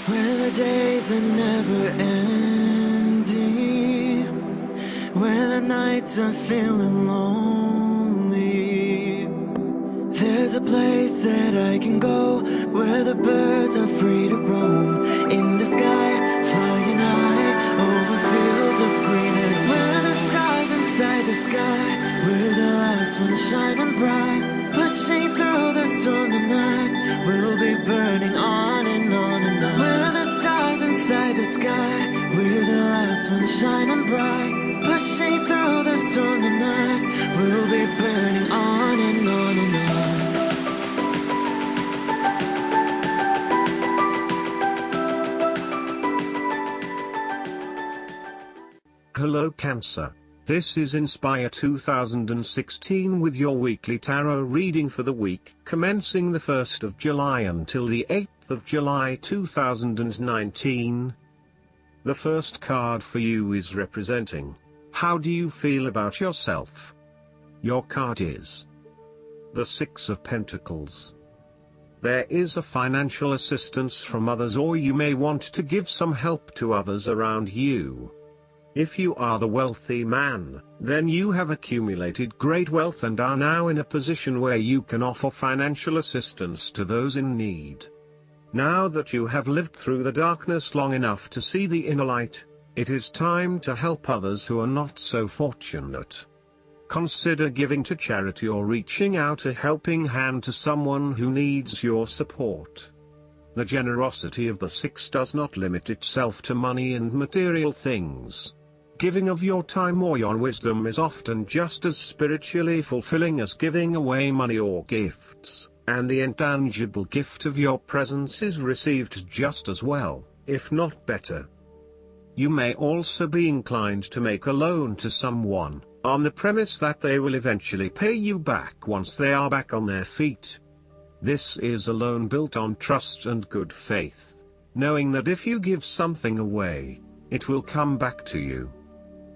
When the days are never ending, when the nights are feeling lonely, there's a place that I can go where the birds are free to roam. In the sky, flying high over fields of green. And where the stars inside the sky, where the last one's shining bright, pushing through the storm tonight, we'll be burning on and on and on. Where the stars inside the sky, where the last one's shining bright, pushing through the storm tonight, we'll be burning on and on and on. Hello Cancer. This is Inspire 2016 with your weekly tarot reading for the week commencing the 1st of July until the 8th of July 2019. The first card for you is representing, how do you feel about yourself? Your card is the Six of Pentacles. There is a financial assistance from others, or you may want to give some help to others around you. If you are the wealthy man, then you have accumulated great wealth and are now in a position where you can offer financial assistance to those in need. Now that you have lived through the darkness long enough to see the inner light, it is time to help others who are not so fortunate. Consider giving to charity or reaching out a helping hand to someone who needs your support. The generosity of the Six does not limit itself to money and material things. Giving of your time or your wisdom is often just as spiritually fulfilling as giving away money or gifts, and the intangible gift of your presence is received just as well, if not better. You may also be inclined to make a loan to someone, on the premise that they will eventually pay you back once they are back on their feet. This is a loan built on trust and good faith, knowing that if you give something away, it will come back to you.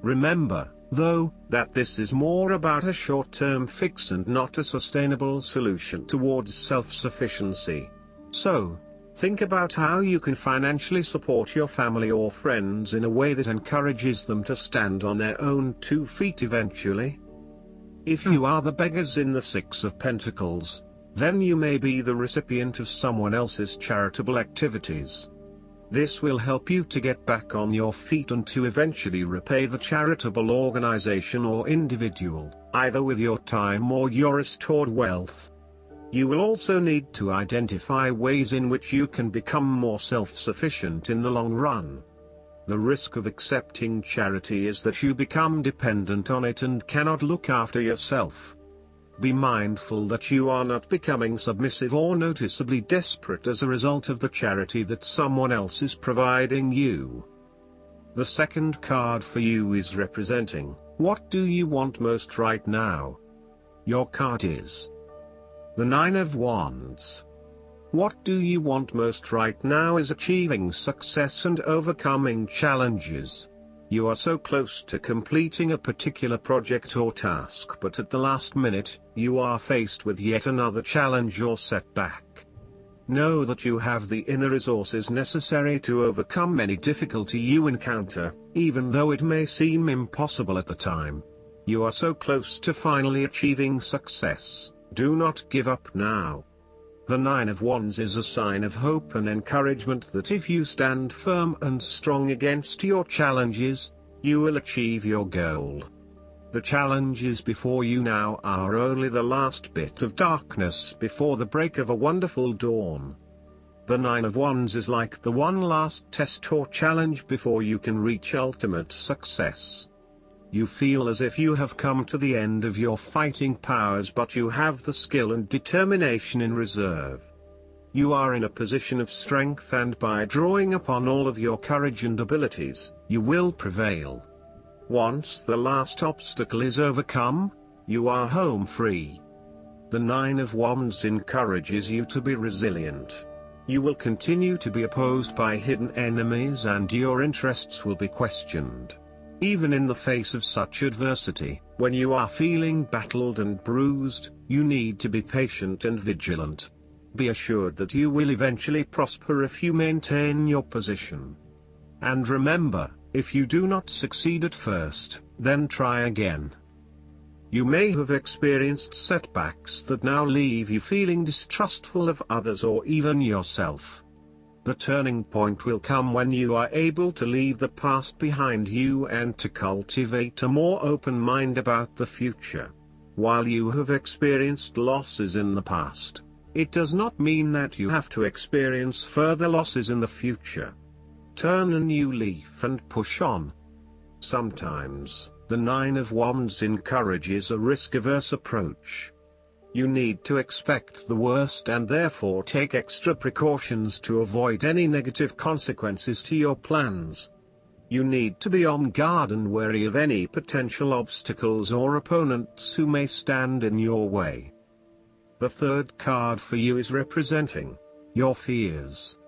Remember, though, that this is more about a short-term fix and not a sustainable solution towards self-sufficiency. So, think about how you can financially support your family or friends in a way that encourages them to stand on their own 2 feet eventually. If you are the beggars in the Six of Pentacles, then you may be the recipient of someone else's charitable activities. This will help you to get back on your feet and to eventually repay the charitable organization or individual, either with your time or your restored wealth. You will also need to identify ways in which you can become more self-sufficient in the long run. The risk of accepting charity is that you become dependent on it and cannot look after yourself. Be mindful that you are not becoming submissive or noticeably desperate as a result of the charity that someone else is providing you. The second card for you is representing, what do you want most right now? Your card is the Nine of Wands. What do you want most right now is achieving success and overcoming challenges. You are so close to completing a particular project or task, but at the last minute, you are faced with yet another challenge or setback. Know that you have the inner resources necessary to overcome any difficulty you encounter, even though it may seem impossible at the time. You are so close to finally achieving success. Do not give up now. The Nine of Wands is a sign of hope and encouragement that if you stand firm and strong against your challenges, you will achieve your goal. The challenges before you now are only the last bit of darkness before the break of a wonderful dawn. The Nine of Wands is like the one last test or challenge before you can reach ultimate success. You feel as if you have come to the end of your fighting powers, but you have the skill and determination in reserve. You are in a position of strength, and by drawing upon all of your courage and abilities, you will prevail. Once the last obstacle is overcome, you are home free. The Nine of Wands encourages you to be resilient. You will continue to be opposed by hidden enemies and your interests will be questioned. Even in the face of such adversity, when you are feeling battled and bruised, you need to be patient and vigilant. Be assured that you will eventually prosper if you maintain your position. And remember, if you do not succeed at first, then try again. You may have experienced setbacks that now leave you feeling distrustful of others or even yourself. The turning point will come when you are able to leave the past behind you and to cultivate a more open mind about the future. While you have experienced losses in the past, it does not mean that you have to experience further losses in the future. Turn a new leaf and push on. Sometimes, the Nine of Wands encourages a risk-averse approach. You need to expect the worst and therefore take extra precautions to avoid any negative consequences to your plans. You need to be on guard and wary of any potential obstacles or opponents who may stand in your way. The third card for you is representing your fears.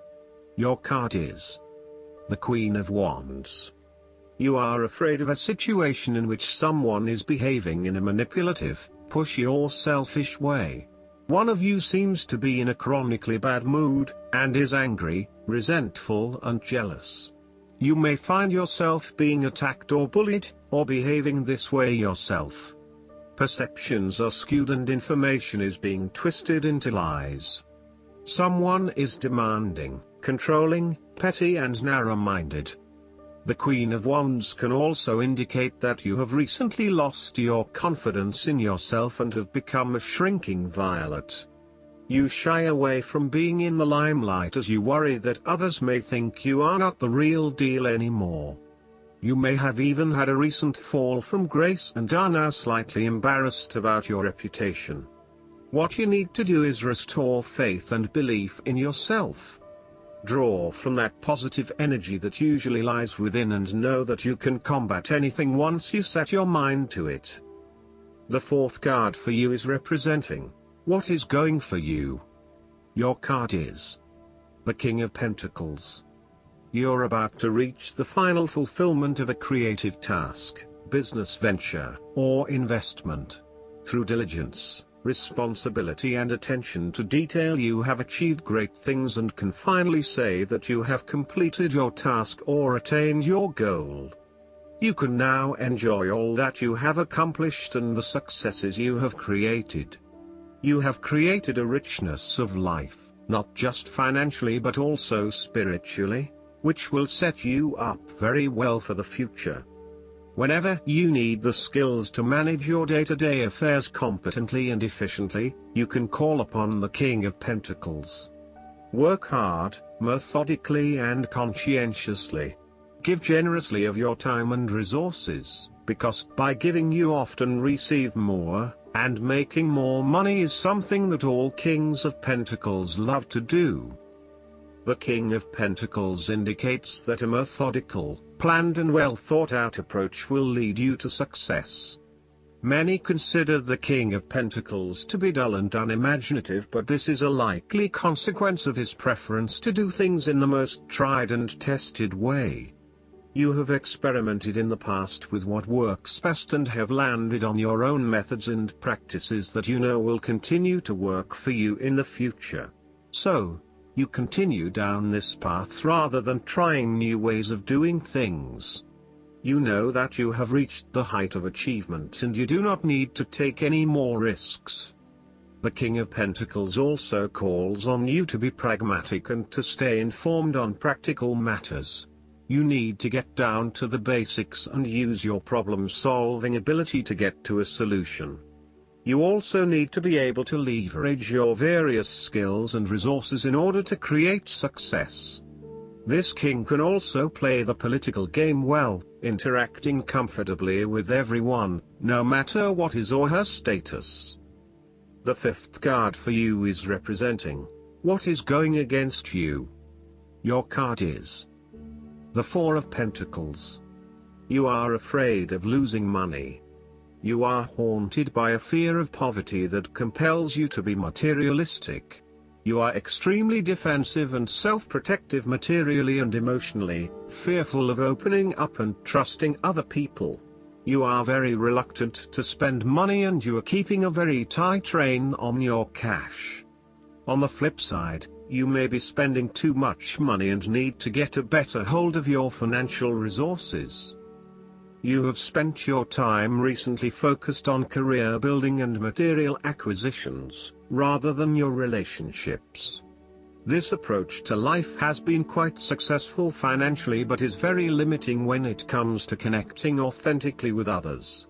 Your card is the Queen of Wands. You are afraid of a situation in which someone is behaving in a manipulative, pushy or selfish way. One of you seems to be in a chronically bad mood, and is angry, resentful and jealous. You may find yourself being attacked or bullied, or behaving this way yourself. Perceptions are skewed and information is being twisted into lies. Someone is demanding, controlling, petty and narrow-minded. The Queen of Wands can also indicate that you have recently lost your confidence in yourself and have become a shrinking violet. You shy away from being in the limelight as you worry that others may think you are not the real deal anymore. You may have even had a recent fall from grace and are now slightly embarrassed about your reputation. What you need to do is restore faith and belief in yourself. Draw from that positive energy that usually lies within and know that you can combat anything once you set your mind to it. The fourth card for you is representing what is going for you. Your card is the King of Pentacles. You're about to reach the final fulfillment of a creative task, business venture, or investment. Through diligence, responsibility and attention to detail you have achieved great things and can finally say that you have completed your task or attained your goal. You can now enjoy all that you have accomplished and the successes you have created. You have created a richness of life, not just financially but also spiritually, which will set you up very well for the future. Whenever you need the skills to manage your day-to-day affairs competently and efficiently, you can call upon the King of Pentacles. Work hard, methodically and conscientiously. Give generously of your time and resources, because by giving you often receive more, and making more money is something that all Kings of Pentacles love to do. The King of Pentacles indicates that a methodical, planned and well thought out approach will lead you to success. Many consider the King of Pentacles to be dull and unimaginative, but this is a likely consequence of his preference to do things in the most tried and tested way. You have experimented in the past with what works best and have landed on your own methods and practices that you know will continue to work for you in the future. So, you continue down this path rather than trying new ways of doing things. You know that you have reached the height of achievement and you do not need to take any more risks. The King of Pentacles also calls on you to be pragmatic and to stay informed on practical matters. You need to get down to the basics and use your problem-solving ability to get to a solution. You also need to be able to leverage your various skills and resources in order to create success. This king can also play the political game well, interacting comfortably with everyone, no matter what his or her status. The fifth card for you is representing what is going against you. Your card is the Four of Pentacles. You are afraid of losing money. You are haunted by a fear of poverty that compels you to be materialistic. You are extremely defensive and self-protective materially and emotionally, fearful of opening up and trusting other people. You are very reluctant to spend money and you are keeping a very tight rein on your cash. On the flip side, you may be spending too much money and need to get a better hold of your financial resources. You have spent your time recently focused on career building and material acquisitions, rather than your relationships. This approach to life has been quite successful financially but is very limiting when it comes to connecting authentically with others.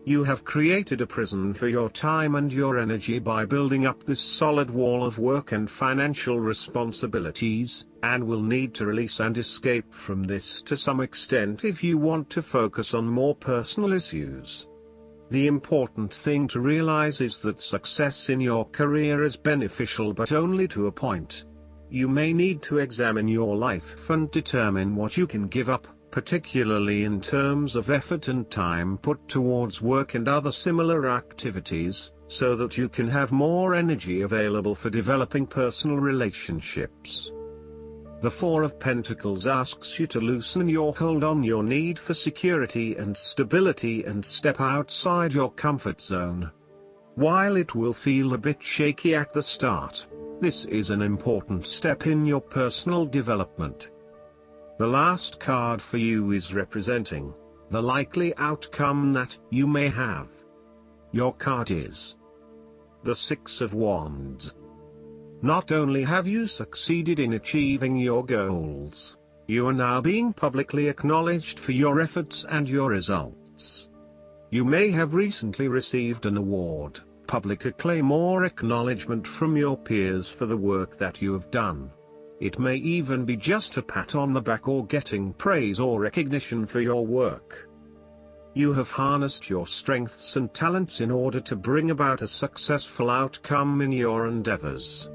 You have created a prison for your time and your energy by building up this solid wall of work and financial responsibilities, and will need to release and escape from this to some extent if you want to focus on more personal issues. The important thing to realize is that success in your career is beneficial but only to a point. You may need to examine your life and determine what you can give up, particularly in terms of effort and time put towards work and other similar activities, so that you can have more energy available for developing personal relationships. The Four of Pentacles asks you to loosen your hold on your need for security and stability and step outside your comfort zone. While it will feel a bit shaky at the start, this is an important step in your personal development. The last card for you is representing the likely outcome that you may have. Your card is the Six of Wands. Not only have you succeeded in achieving your goals, you are now being publicly acknowledged for your efforts and your results. You may have recently received an award, public acclaim or acknowledgement from your peers for the work that you have done. It may even be just a pat on the back or getting praise or recognition for your work. You have harnessed your strengths and talents in order to bring about a successful outcome in your endeavors.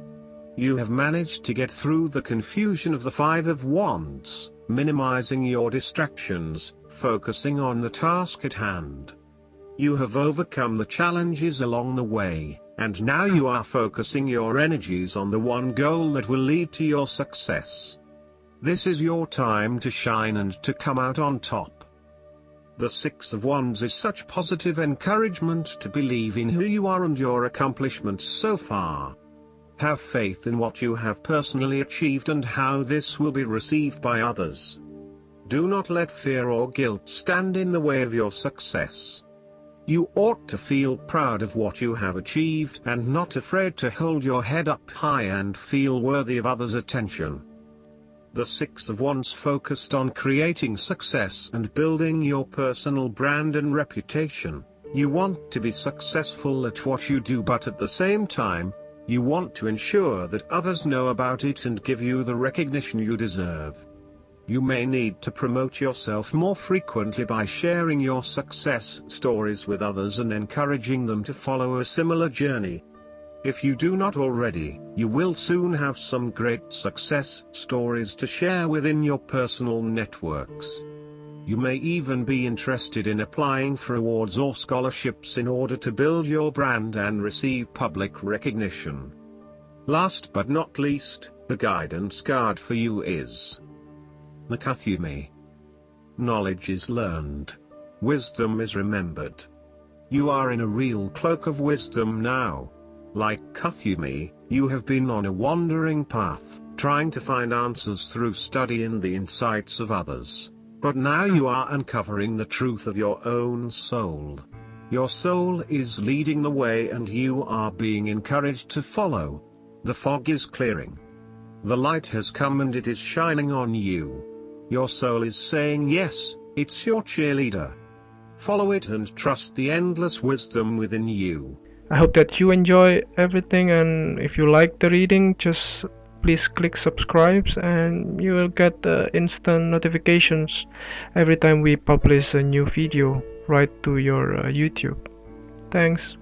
You have managed to get through the confusion of the Five of Wands, minimizing your distractions, focusing on the task at hand. You have overcome the challenges along the way, and now you are focusing your energies on the one goal that will lead to your success. This is your time to shine and to come out on top. The Six of Wands is such positive encouragement to believe in who you are and your accomplishments so far. Have faith in what you have personally achieved and how this will be received by others. Do not let fear or guilt stand in the way of your success. You ought to feel proud of what you have achieved and not afraid to hold your head up high and feel worthy of others' attention. The Six of Wands focused on creating success and building your personal brand and reputation. You want to be successful at what you do, but at the same time, you want to ensure that others know about it and give you the recognition you deserve. You may need to promote yourself more frequently by sharing your success stories with others and encouraging them to follow a similar journey. If you do not already, you will soon have some great success stories to share within your personal networks. You may even be interested in applying for awards or scholarships in order to build your brand and receive public recognition. Last but not least, the guidance card for you is the Kuthumi. Knowledge is learned. Wisdom is remembered. You are in a real cloak of wisdom now. Like Kuthumi, you have been on a wandering path, trying to find answers through study and the insights of others. But now you are uncovering the truth of your own soul. Your soul is leading the way and you are being encouraged to follow. The fog is clearing. The light has come and it is shining on you. Your soul is saying yes, it's your cheerleader. Follow it and trust the endless wisdom within you. I hope that you enjoy everything, and if you like the reading, just please click subscribe and you will get instant notifications every time we publish a new video right to your YouTube. Thanks.